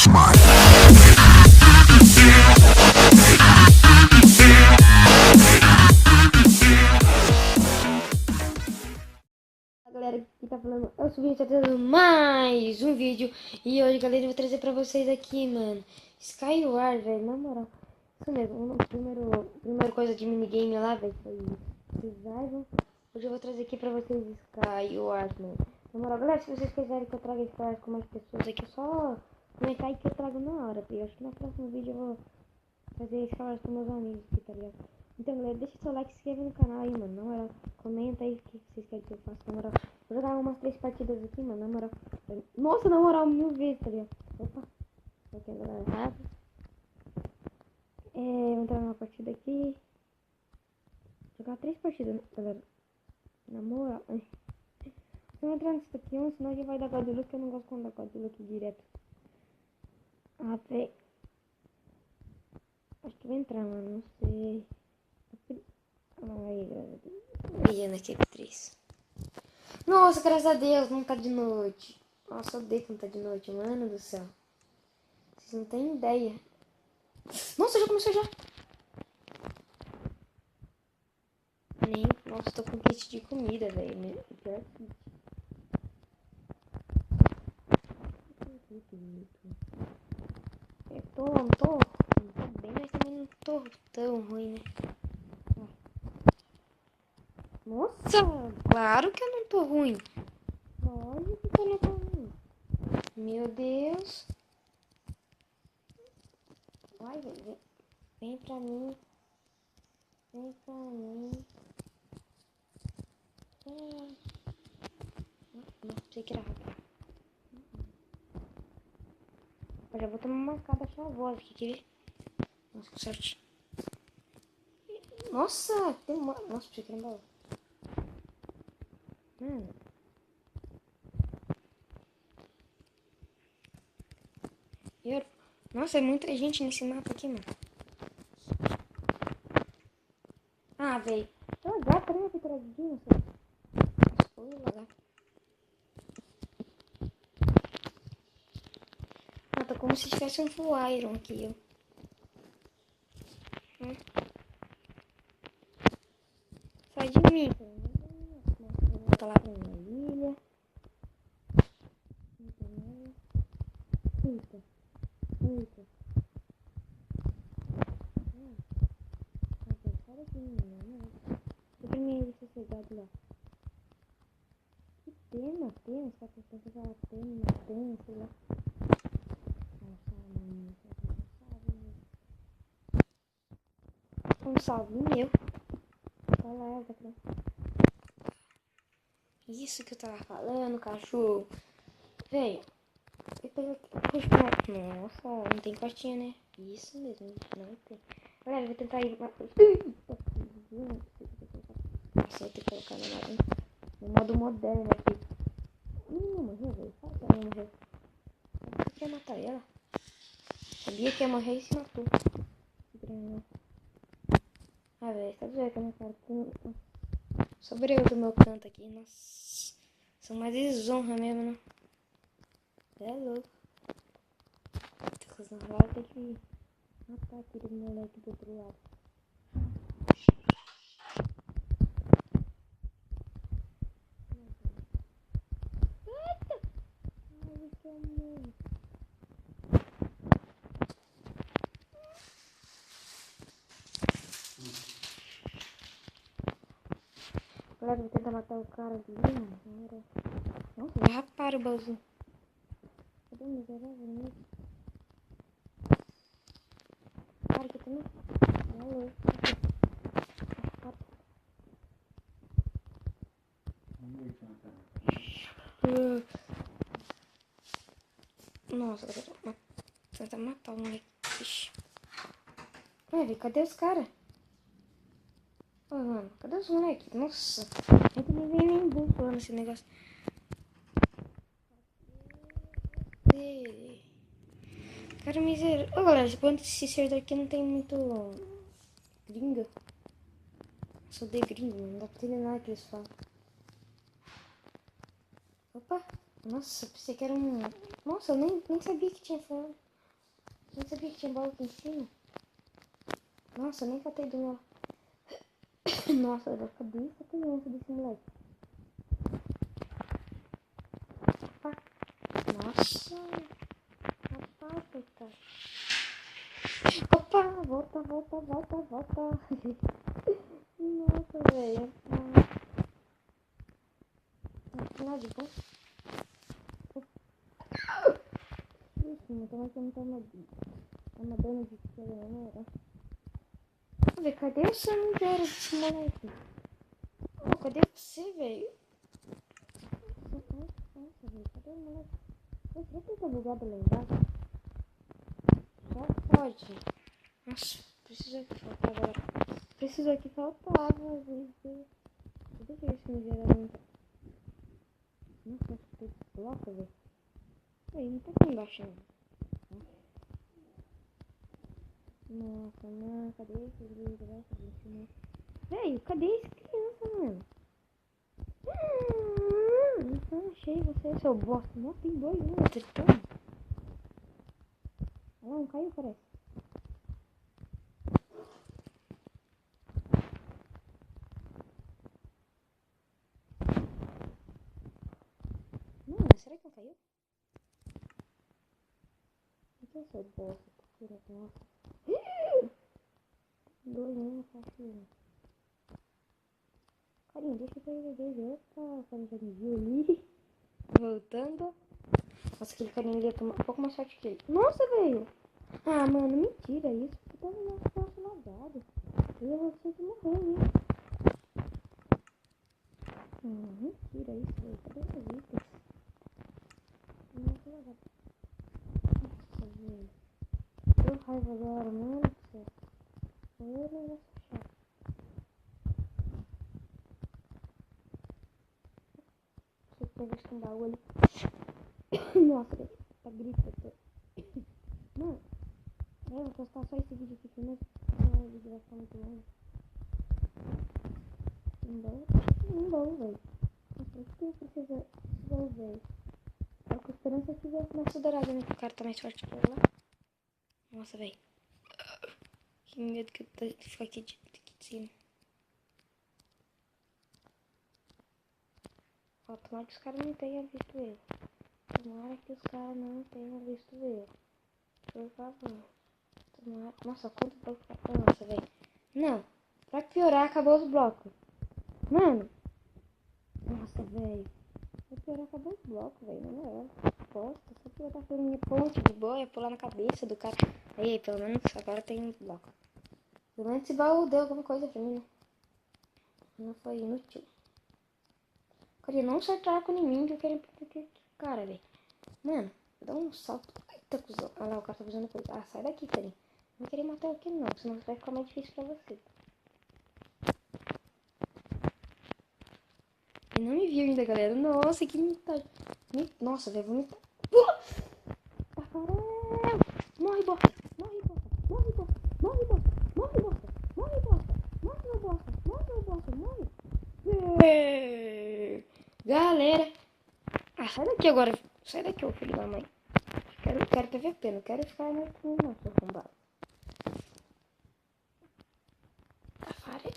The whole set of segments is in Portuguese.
Flashman. Galera, aqui tá falando, eu subi trazendo mais um vídeo. E hoje, galera, eu vou trazer pra vocês aqui, mano, Skyward, velho, na moral. Isso mesmo, primeira coisa de minigame lá, velho, foi Survival. Hoje eu vou trazer aqui pra vocês Skyward, mano. Na moral, galera, se vocês quiserem que eu traga Skyward com mais pessoas aqui, é só comentar aí que eu trago na hora, porque eu acho que no próximo vídeo eu vou fazer Skyward com meus amigos aqui, tá ligado? Então, galera, deixa seu like e se inscreve no canal aí, mano. Na moral, comenta aí o que vocês querem que eu faça, na moral. Vou jogar umas 3 partidas aqui, mano, na moral. Nossa, na moral, 1000 vezes, tá ligado? Opa, aqui a galera errada. Vou entrar numa partida aqui. Jogar 3 partidas, galera. Na moral. Se eu entrar nesse daqui, senão já vai dar Godlook, que eu não gosto quando dá Godlook direto. Ah, velho. Acho que vai entrar, mano, não sei. Aí, galera. Aqui, 3. Nossa, graças a Deus, não tá de noite. Nossa, eu odeio quando tá de noite, mano do céu. Vocês não têm ideia. Nossa, já começou já. Nem, nossa, tô com kit de comida, velho. Pior kit. Eu não tô bem, mas também não tô tão ruim, né? Nossa, claro que eu não tô ruim. Lógico que eu não tô ruim. Meu Deus. Vai, vem pra mim. Vem pra mim. Não, sei que era rápido. Eu já vou tomar uma marcada chavosa aqui, quer ver? Nossa, que sorte. Nossa, tem uma... Nossa, pensei que era embora. Nossa, é muita gente nesse mapa aqui, mano. Ah, velho. Tô gata, né? Pitradinho, só. Foi lagar. Ah, tô como se tivesse um full iron aqui, ó. Sai de mim. Vou voltar lá pra minha ilha. Eita. Eita. Sai daqui, menina. Deixa pra minha ilha sossegado lá. Que pena, só que eu tenho que usar a pena, sei lá. Um salve meu. Olha lá, tá aqui. Isso que eu tava falando, cachorro. Véi, eu peguei aqui. Nossa, não tem cortinha, né? Isso mesmo, não tem. Galera, eu vou tentar ir. Nossa, eu tenho que colocar no modo moderno aqui. Não morreu, velho. Sabe que ela não morreu? Eu queria matar ela. Sabia que ia morrer e se matou. Ah, velho, tá doendo, né, cara? Sobre eu do meu canto aqui, nossa. São mais desonra mesmo, né? É louco. Agora tem que matar aquele moleque do outro lado. Eita! Ai, que amor. Agora eu vou tentar matar o cara ali, mano. Nossa, vai rapar o baúzinho. Cadê o miserável, né? Cara, aqui também. Alô. Nossa, eu vou tentar matar o moleque. Ué, cadê os caras? Ô, mano, cadê os moleques? Nossa, não tem ninguém nem burro nesse negócio. Cara, miserável. Ô, galera, esse servidor aqui não tem muito gringo. Só de gringo, não dá pra entender nada que eles falam. Opa, nossa, pensei que era um... Nossa, eu nem sabia que tinha falado. Não sabia que tinha bola aqui em cima. Nossa, eu nem catei do meu. Nossa, eu cadê essa criança desse moleque? Opa. Nossa. Rapaz, coitado. Opa, volta. Nossa, velho. Final de bom. Ixi, então aqui não tá uma dona de tira, não era? Vamos ver, cadê o San Zero desse moleque? Oh, cadê você, velho? Nossa, velho, cadê o moleque? Será que ele tá bugado lá embaixo? Só pode. Nossa, preciso aqui faltar agora. Preciso aqui faltava, gente. Deixa eu ver se me geral. Nossa, acho que tem bloco, velho. Aí, não tá aqui embaixo, não. Nossa, não, cadê esse vídeo? Velho, cadê esse criança, mano? Não achei você, seu bosta. Não, tem dois, né? Tritão. Olha lá, um caiu, parece. Não, será que não caiu? O que é seu bosta? Nossa. Dois, né? Carinha, deixa eu ver. Opa, quando já me viu ali. Voltando. Nossa, aquele carinha ali ia tomar um pouco mais forte que ele. Nossa, velho. Ah, mano, mentira isso. Eu tava no nosso lagado. Eu vou ter que morrer ali. Mentira isso, velho. Cadê as itens? Nossa, lagado. Nossa, velho. Deu raiva agora, mano do céu. Foi um negócio chato. Deixa eu pegar esse baú ali. Nossa, tá gritando. Mano, eu vou postar só esse vídeo aqui mesmo. O vídeo vai ficar muito longo. Um baú, velho. Nossa, o que eu preciso velho? Tava com esperança que tivesse mais dourada, né? Que o cara tá mais forte que eu lá. Nossa, velho. Que medo que eu tô de ficar aqui de cima. Ó, tomara que os caras não tenham visto eu. Tomara que os caras não tenham visto eu. Por favor. Tomara. Nossa, quanto bloco tá. Nossa, velho. Não. Pra piorar, acabou os blocos. Mano. Nossa, velho. Pra piorar, acabou os blocos, velho. Não é. Bosta. Só que eu tava fazendo minha ponte de boa, ia pular na cabeça do cara. Aí, pelo menos agora tem um bloco. Pelo menos esse baú deu alguma coisa pra mim, né? Não foi inútil. Queria não acertar com inimigo que eu queria proteger o cara, velho. Mano, vou dar um salto. Eita, cuzão. Olha lá, o cara tá fazendo coisa. Ah, sai daqui, carinha. Não queria matar aqui não, senão vai ficar mais difícil pra você. Ele não me viu ainda, galera. Nossa, que vontade. Nossa, velho, vou me... Morre, bosta. Morre, bosta. Morre, bosta. Morre, bosta. Morre, bosta. Morre, bosta. Morre, meu bosta. Morre, meu bosta. Morre. Galera. Ah, sai daqui agora. Sai daqui, ô filho da mãe. Quero PVP, não quero ficar mais com não, seu arrombado. Safari.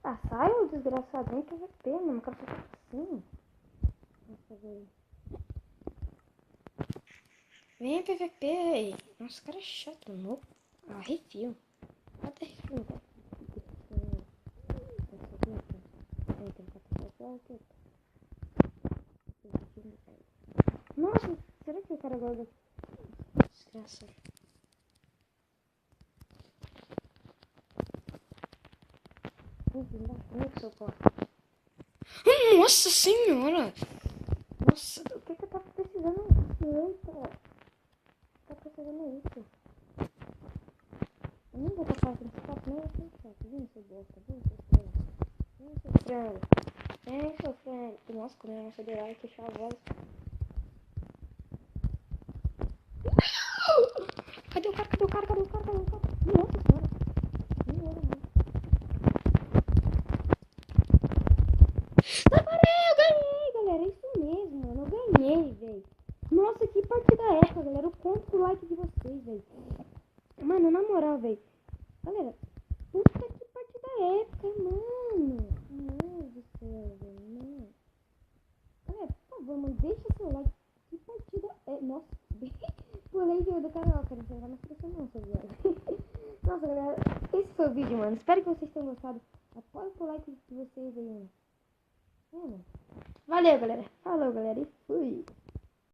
Ah, sai, ô desgraçado. Nem PVP, mano. Não quero ficar assim. Nossa, velho. Vem PVP. Nossa, cara é chato, louco. Ah, refil. Até refil, cara. Nossa, será que o cara guarda? Desgraçado. Nossa senhora! Nossa, o que eu tava precisando tanto? Tá precisando isso? Eu nem vou passar aqui nesse papo, nem assim, vem, seu bosta, vem, seu frango. Vem, seu frango. Vem, seu frango. Nossa, quando eu não federal, que fechar a voz. Cadê o cara? Nossa senhora. época, galera. Eu conto com o like de vocês, velho. Mano, na moral, velho. Galera, puta que partida épica, mano. Meu Deus do céu, velho. Mano. Galera, por favor, mano, deixa seu like. Que partida é... Nossa, pulei do canal, cara. Não vai mais crescer não, seu viado. Nossa, galera, esse foi o vídeo, mano. Espero que vocês tenham gostado. Apoie o like de vocês aí, mano. Valeu, galera. Falou, galera. E fui.